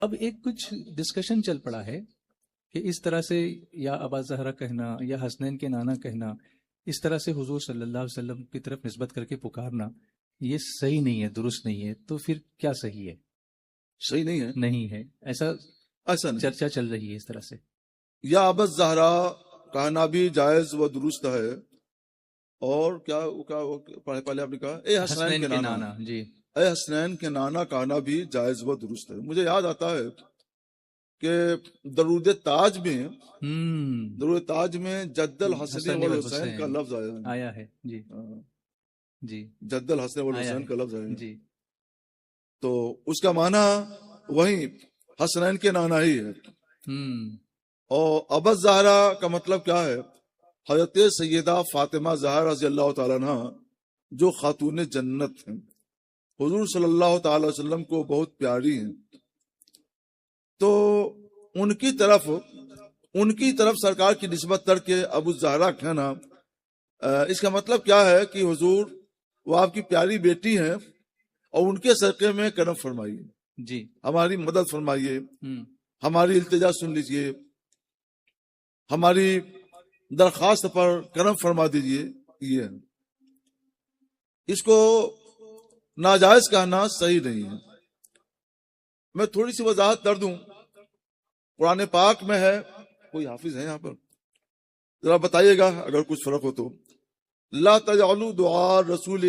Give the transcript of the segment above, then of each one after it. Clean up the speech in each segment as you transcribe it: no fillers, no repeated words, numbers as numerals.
اب ایک کچھ ڈسکشن چل پڑا ہے کہ اس طرح سے یا ابا زہرا کہنا یا حسنین کے نانا کہنا، اس طرح سے حضور صلی اللہ علیہ وسلم کی طرف نسبت کر کے پکارنا، یہ صحیح نہیں ہے، درست نہیں ہے. تو پھر کیا صحیح ہے؟ صحیح نہیں ہے، نہیں ہے، ایسا نہیں. چرچا چل رہی ہے اس طرح سے. یا ابا زہرا کہنا بھی جائز و درست ہے، اور کیا پہلے آپ نے کہا اے حسنین کے نانا. جی، اے حسنین کے نانا کہنا بھی جائز و درست ہے. مجھے یاد آتا ہے کہ درود تاج میں جد الحسن والحسین کا لفظ آیا ہے. جی جی، جد الحسن والحسین کا لفظ آیا. جی، تو اس کا معنی وہی حسنین کے نانا ہی ہے. اور ابا زہرا کا مطلب کیا ہے؟ حضرت سیدہ فاطمہ زہرا رضی اللہ تعالیٰ عنہ، جو خاتون جنت ہیں، حضور صلی اللہ تعالی وسلم کو بہت پیاری ہیں. تو ان کی طرف سرکار کی نسبت کر کے ابو زہرا کہنا، اس کا مطلب کیا ہے کہ حضور وہ آپ کی پیاری بیٹی ہیں اور ان کے صدقے میں کرم فرمائیے. جی، ہماری مدد فرمائیے، ہماری التجا سن لیجئے، ہماری درخواست پر کرم فرما دیجئے. یہ اس کو ناجائز کہنا صحیح نہیں ہے. میں تھوڑی سی وضاحت کر دوں. قرآن پاک میں ہے، کوئی حافظ ہے یہاں پر؟ ذرا بتائیے گا اگر کچھ فرق ہو تو. لا تجعلوا دعاء الرسول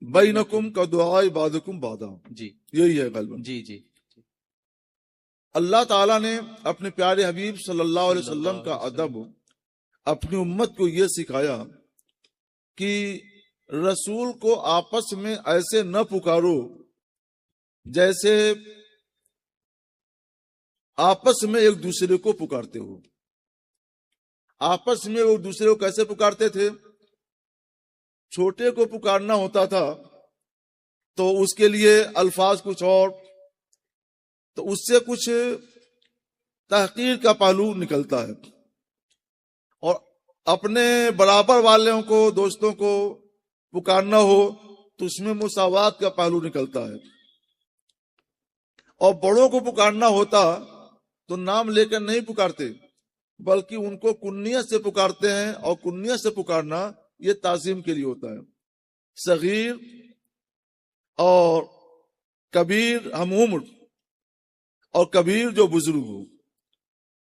بینکم کا دعاء بعضکم بعضا. جی، یہی ہے غالباً. جی جی. اللہ تعالیٰ نے اپنے پیارے حبیب صلی اللہ علیہ وسلم کا ادب اپنی امت کو یہ سکھایا کہ رسول کو آپس میں ایسے نہ پکارو جیسے آپس میں ایک دوسرے کو پکارتے ہو. آپس میں ایک دوسرے کو کیسے پکارتے تھے؟ چھوٹے کو پکارنا ہوتا تھا تو اس کے لیے الفاظ کچھ اور، تو اس سے کچھ تحقیر کا پہلو نکلتا ہے، اور اپنے برابر والوں کو، دوستوں کو پکارنا ہو تو اس میں مساوات کا پہلو نکلتا ہے. اور بڑوں کو پکارنا ہوتا تو نام لے کر نہیں پکارتے بلکہ ان کو کنیت سے پکارتے ہیں، اور کنیت سے پکارنا یہ تعظیم کے لیے ہوتا ہے. صغیر اور کبیر ہم عمر، اور کبیر جو بزرگ ہو،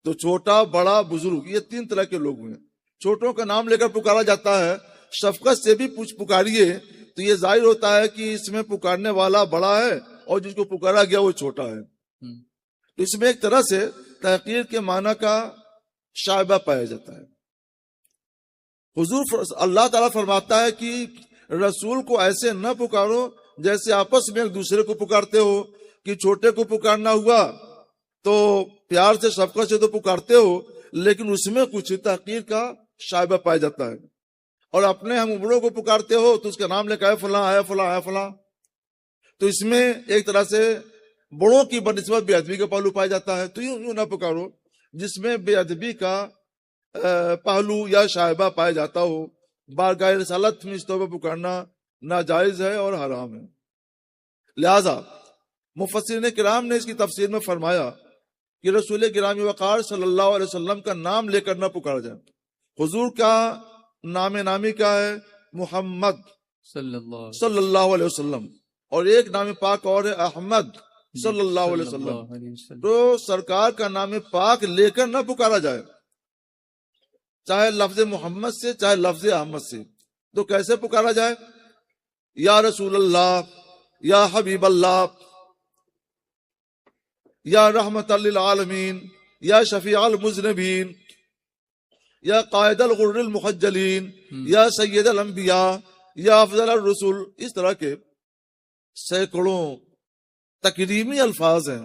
تو چھوٹا، بڑا، بزرگ، یہ تین طرح کے لوگ ہیں. چھوٹوں کا نام لے کر پکارا جاتا ہے. شفقت سے بھی پکاریے تو یہ ظاہر ہوتا ہے کہ اس میں پکارنے والا بڑا ہے اور جس کو پکارا گیا وہ چھوٹا ہے. تو اس میں ایک طرح سے تحقیر کے معنی کا شائبہ پایا جاتا ہے. حضور اللہ تعالیٰ فرماتا ہے کہ رسول کو ایسے نہ پکارو جیسے آپس میں ایک دوسرے کو پکارتے ہو. کہ چھوٹے کو پکارنا ہوا تو پیار سے، شفقت سے تو پکارتے ہو، لیکن اس میں کچھ تحقیر کا شائبہ پایا جاتا ہے. اور اپنے ہم عمروں کو پکارتے ہو تو اس کا نام لے کے فلاں ہے، فلاں ہے، فلاں. تو اس میں ایک طرح سے بڑوں کی بنسبت بے ادبی کا پہلو پایا جاتا ہے. تو یوں نہ پکارو جس میں بے ادبی کا پہلو یا شائبہ پایا جاتا ہو. بارگاہ رسالت میں اس طور پر پکارنا ناجائز ہے اور حرام ہے. لہذا مفسرین کرام نے اس کی تفسیر میں فرمایا کہ رسول گرامی وقار صلی اللہ علیہ وسلم کا نام لے کر نہ پکارا جائے. حضور کا نام نامی کا ہے محمد صلی اللہ علیہ وسلم، اور ایک نام پاک اور ہے احمد صلی اللہ علیہ وسلم. تو سرکار کا نام پاک لے کر نہ پکارا جائے، چاہے لفظ محمد سے، چاہے لفظ احمد سے. تو کیسے پکارا جائے؟ یا رسول اللہ، یا حبیب اللہ، یا رحمت للعالمین، یا شفیع المذنبین، یا قائد الغر المحجلین، یا سید الانبیاء، یا افضل الرسول. اس طرح کے سینکڑوں تکریمی الفاظ ہیں.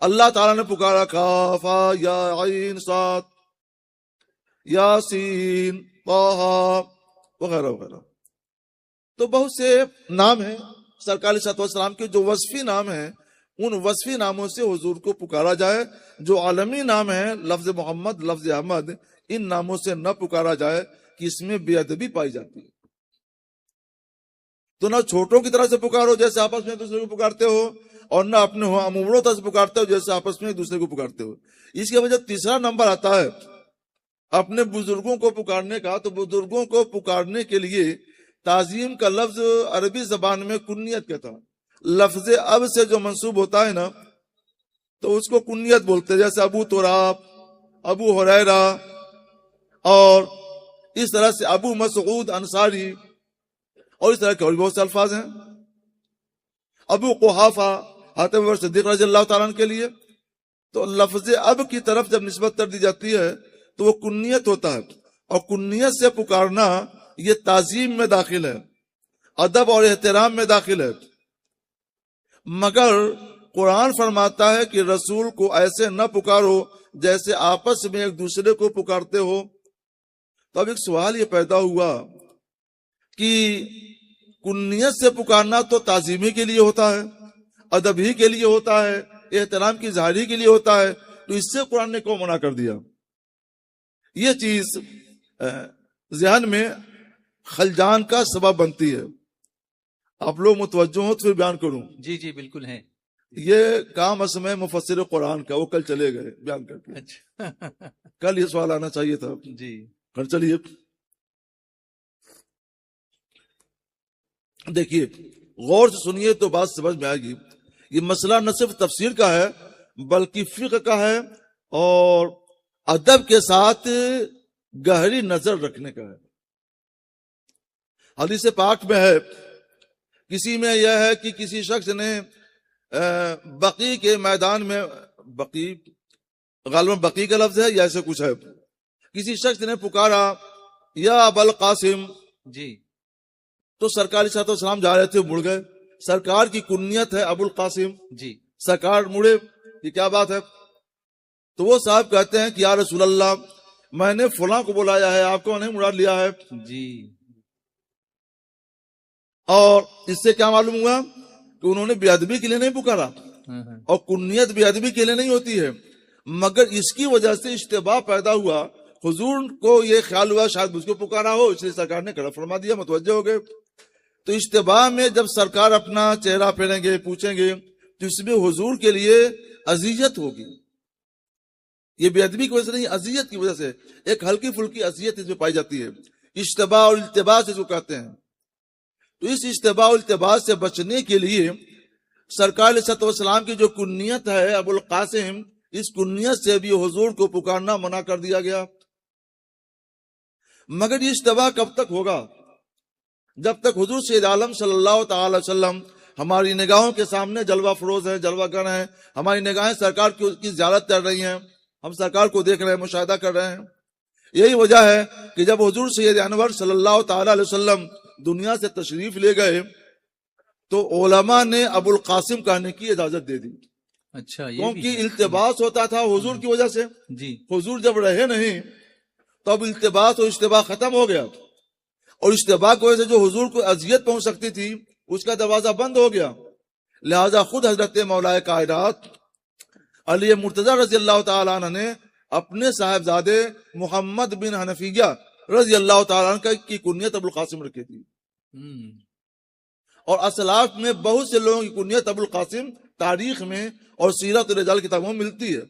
اللہ تعالیٰ نے پکارا کافا یا عین صاد، یاسین، طٰہٰ وغیرہ وغیرہ. تو بہت سے نام ہیں سرکار علیہ السلام کے جو وصفی نام ہیں. ان وصفی ناموں سے حضور کو پکارا جائے. جو عالمی نام ہیں، لفظ محمد، لفظ احمد، ان ناموں سے نہ پکارا جائے کہ اس میں بے ادبی پائی جاتی ہے. تو نہ چھوٹوں کی طرح سے پکارو جیسے آپس میں دوسرے کو پکارتے ہو، اور نہ اپنے اموروں تک پکارتے ہو جیسے آپس میں ایک دوسرے کو پکارتے ہو. اس کے وجہ تیسرا نمبر آتا ہے اپنے بزرگوں کو پکارنے کا. تو بزرگوں کو پکارنے کے لیے تعظیم کا لفظ عربی زبان میں کنیت کہتا ہے. لفظ اب سے جو منسوب ہوتا ہے نا تو اس کو کنیت بولتے ہیں, جیسے ابو تراب, ابو ہریرہ, اور اس طرح سے ابو مسعود انصاری, اور اس طرح کے اور بہت سے الفاظ ہیں. ابو قحافہ حضرت ابوبکر صدیق رضی اللہ تعالیٰ عنہ کے لیے. تو لفظ اب کی طرف جب نسبت کر دی جاتی ہے تو وہ کنیت ہوتا ہے, اور کنیت سے پکارنا یہ تعظیم میں داخل ہے, ادب اور احترام میں داخل ہے. مگر قرآن فرماتا ہے کہ رسول کو ایسے نہ پکارو جیسے آپس میں ایک دوسرے کو پکارتے ہو. تو اب ایک سوال یہ پیدا ہوا کہ کنیت سے پکارنا تو تعظیمی کے لیے ہوتا ہے, ادب ہی کے لیے ہوتا ہے, احترام کی ظاہری کے لیے ہوتا ہے, تو اس سے قرآن نے کیوں منع کر دیا؟ یہ چیز ذہن میں خلجان کا سبب بنتی ہے. آپ لوگ متوجہ ہو تو پھر بیان کروں. جی جی بالکل ہے. یہ کام اصل میں مفسر قرآن کا, وہ کل چلے گئے بیان کر کے. اچھا کل یہ سوال آنا چاہیے تھا. جی کل چلیے دیکھیے, غور سے سنیے تو بات سمجھ میں آئے گی. یہ مسئلہ نہ صرف تفسیر کا ہے بلکہ فقہ کا ہے, اور ادب کے ساتھ گہری نظر رکھنے کا ہے. حدیث پاک میں ہے, کسی میں یہ ہے کہ کسی شخص نے بقی کے میدان میں, بقی غالباً بقی کا لفظ ہے یا ایسے کچھ ہے, کسی شخص نے پکارا یا ابو القاسم. جی تو سرکار صلی اللہ علیہ وسلم جا رہے تھے, مڑ گئے. سرکار کی کنیت ہے ابو القاسم. جی سرکار مڑے, یہ کیا بات ہے؟ تو وہ صاحب کہتے ہیں کہ یا رسول اللہ, میں نے فلاں کو بلایا ہے, آپ کو نہیں مراد لیا ہے. جی. اور اس سے کیا معلوم ہوا کہ انہوں نے بے ادبی کے لیے نہیں پکارا, اور کنیت بے ادبی کے لیے نہیں ہوتی ہے, مگر اس کی وجہ سے اشتباہ پیدا ہوا. حضور کو یہ خیال ہوا شاید اس کو پکارا ہو, اس لیے سرکار نے کڑا فرما دیا, متوجہ ہو گئے. تو اشتباہ میں جب سرکار اپنا چہرہ پھیریں گے, پوچھیں گے, تو اس میں حضور کے لیے اذیت ہوگی. یہ بے ادبی کی وجہ سے نہیں, اذیت کی وجہ سے, ایک ہلکی پھلکی اذیت اس میں پائی جاتی ہے. اشتباہ اور التباہ سے جو کہتے ہیں. تو اس اشتباہ اور التباہ سے بچنے کے لیے سرکار علیہ الصلوۃ والسلام کی جو کنیت ہے ابو القاسم, اس کنیت سے بھی حضور کو پکارنا منع کر دیا گیا. مگر یہ اشتباہ کب تک ہوگا؟ جب تک حضور سید عالم صلی اللہ تعالی وسلم ہماری نگاہوں کے سامنے جلوہ فروز ہیں, جلوہ گر ہیں, ہماری نگاہیں سرکار کی زیارت کر رہی ہیں, ہم سرکار کو دیکھ رہے ہیں, مشاہدہ کر رہے ہیں. یہی وجہ ہے کہ جب حضور سید انور صلی اللہ تعالی علیہ وسلم دنیا سے تشریف لے گئے تو علماء نے ابو القاسم کہنے کی اجازت دے دی. اچھا, کیونکہ التباس ہوتا تھا حضور کی وجہ سے. جی. حضور جب رہے نہیں تو اب التباس اور اشتباہ ختم ہو گیا, اور اشتباہ کی وجہ سے جو حضور کو اذیت پہنچ سکتی تھی اس کا دروازہ بند ہو گیا. لہذا خود حضرت مولا کائنات علی مرتضی رضی اللہ تعالیٰ عنہ نے اپنے صاحبزادے محمد بن حنفیہ رضی اللہ تعالیٰ عنہ کی کنیت ابو القاسم رکھی تھی. اور اسلاف میں بہت سے لوگوں کی کنیت ابو القاسم تاریخ میں اور سیرت الرجال کتابوں میں ملتی ہے.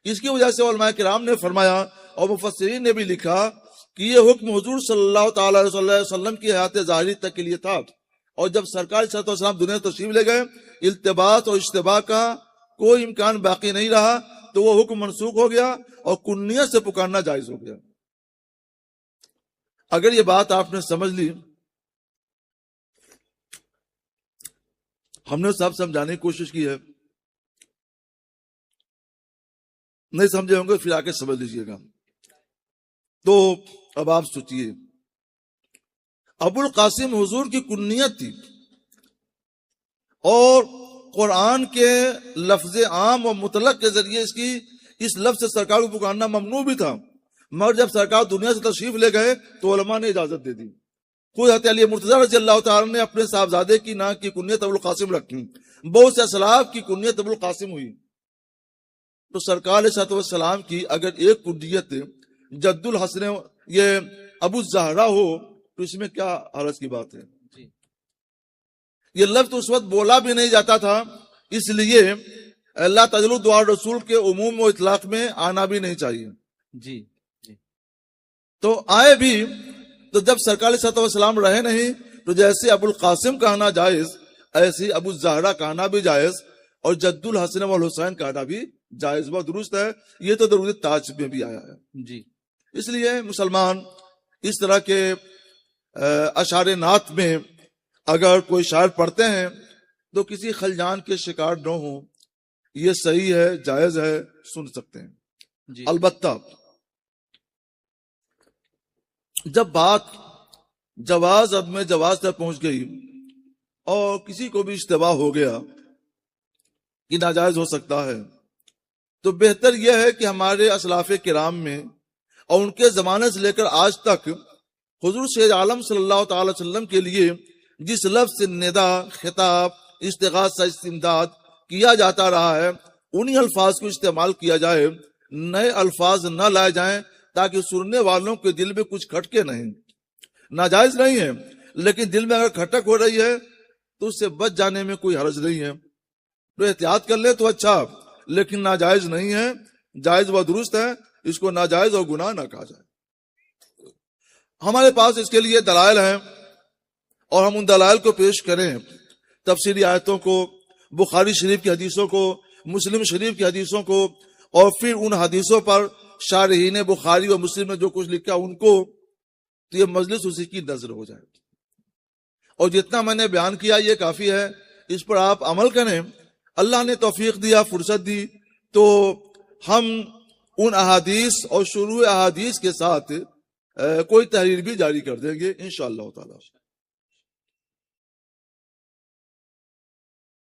اس کی وجہ سے علماء کرام نے فرمایا اور مفسرین نے بھی لکھا کہ یہ حکم حضور صلی اللہ تعالی علیہ وسلم کی حیات ظاہری تک کے لیے تھا, اور جب سرکار صلی اللہ علیہ وسلم دنیا تشریف لے گئے التباس اور اشتباہ کا کوئی امکان باقی نہیں رہا, تو وہ حکم منسوخ ہو گیا اور کنیت سے پکارنا جائز ہو گیا. اگر یہ بات آپ نے سمجھ لی, ہم نے سب سمجھانے کی کوشش کی ہے, نہیں سمجھے ہوں گے پھر آگے سمجھ لیجئے گا. تو اب آپ سوچئے, ابو القاسم حضور کی کنیت تھی, اور قرآن کے لفظ عام و مطلق کے ذریعے اس لفظ سے سرکار کو پکارنا ممنوع بھی تھا, مگر جب سرکار دنیا سے تشریف لے گئے تو علماء نے اجازت دے دی. خود حضرت علی مرتضی رضی اللہ تعالیٰ نے اپنے صاحبزادے کی نام کی کنیت ابو القاسم رکھی, بہت سے اسلاف کی کنیت ابو القاسم ہوئی. تو سرکار علیہ الصلوۃ والسلام کی اگر ایک کنیت جد الحسن یہ ابو الزہرا ہو تو اس میں کیا حرج کی بات ہے؟ یہ لفظ اس وقت بولا بھی نہیں جاتا تھا، اس لیے اللہ تجلو دعا رسول کے عموم و اطلاق میں آنا بھی نہیں چاہیے. جی تو آئے بھی تو جب سرکار علیہ الصلوۃ والسلام رہے نہیں تو جیسے ابو القاسم کہنا جائز ایسے ابو الزہرا کہنا بھی جائز اور جد الحسن والحسین کہنا بھی جائز و درست ہے. یہ تو درود تاج میں بھی آیا ہے. جی اس لیے مسلمان اس طرح کے اشعار نعت میں اگر کوئی شاعر پڑھتے ہیں تو کسی خلجان کے شکار نہ ہوں. یہ صحیح ہے، جائز ہے، سن سکتے ہیں. جی البتہ جب بات جواز عدم جواز تک پہنچ گئی اور کسی کو بھی اشتباہ ہو گیا کہ ناجائز ہو سکتا ہے تو بہتر یہ ہے کہ ہمارے اسلاف کرام میں اور ان کے زمانے سے لے کر آج تک حضور سید عالم صلی اللہ تعالی وسلم کے لیے جس لفظ سے ندا، خطاب، استغاثہ، استمداد کیا جاتا رہا ہے انہی الفاظ کو استعمال کیا جائے، نئے الفاظ نہ لائے جائیں تاکہ سننے والوں کے دل میں کچھ کھٹکے نہیں. ناجائز نہیں ہے لیکن دل میں اگر کھٹک ہو رہی ہے تو اس سے بچ جانے میں کوئی حرج نہیں ہے. تو احتیاط کر لیں تو اچھا، لیکن ناجائز نہیں ہے، جائز و درست ہے. اس کو ناجائز اور گناہ نہ کہا جائے. ہمارے پاس اس کے لیے دلائل ہیں اور ہم ان دلائل کو پیش کریں. تفسیری آیتوں کو، بخاری شریف کی حدیثوں کو، مسلم شریف کی حدیثوں کو، اور پھر ان حدیثوں پر شارحین بخاری و مسلم نے جو کچھ لکھا ان کو، تو یہ مجلس اسی کی نظر ہو جائے. اور جتنا میں نے بیان کیا یہ کافی ہے، اس پر آپ عمل کریں. اللہ نے توفیق دیا، فرصت دی تو ہم ان احادیث اور شروع احادیث کے ساتھ کوئی تحریر بھی جاری کر دیں گے انشاءاللہ تعالی.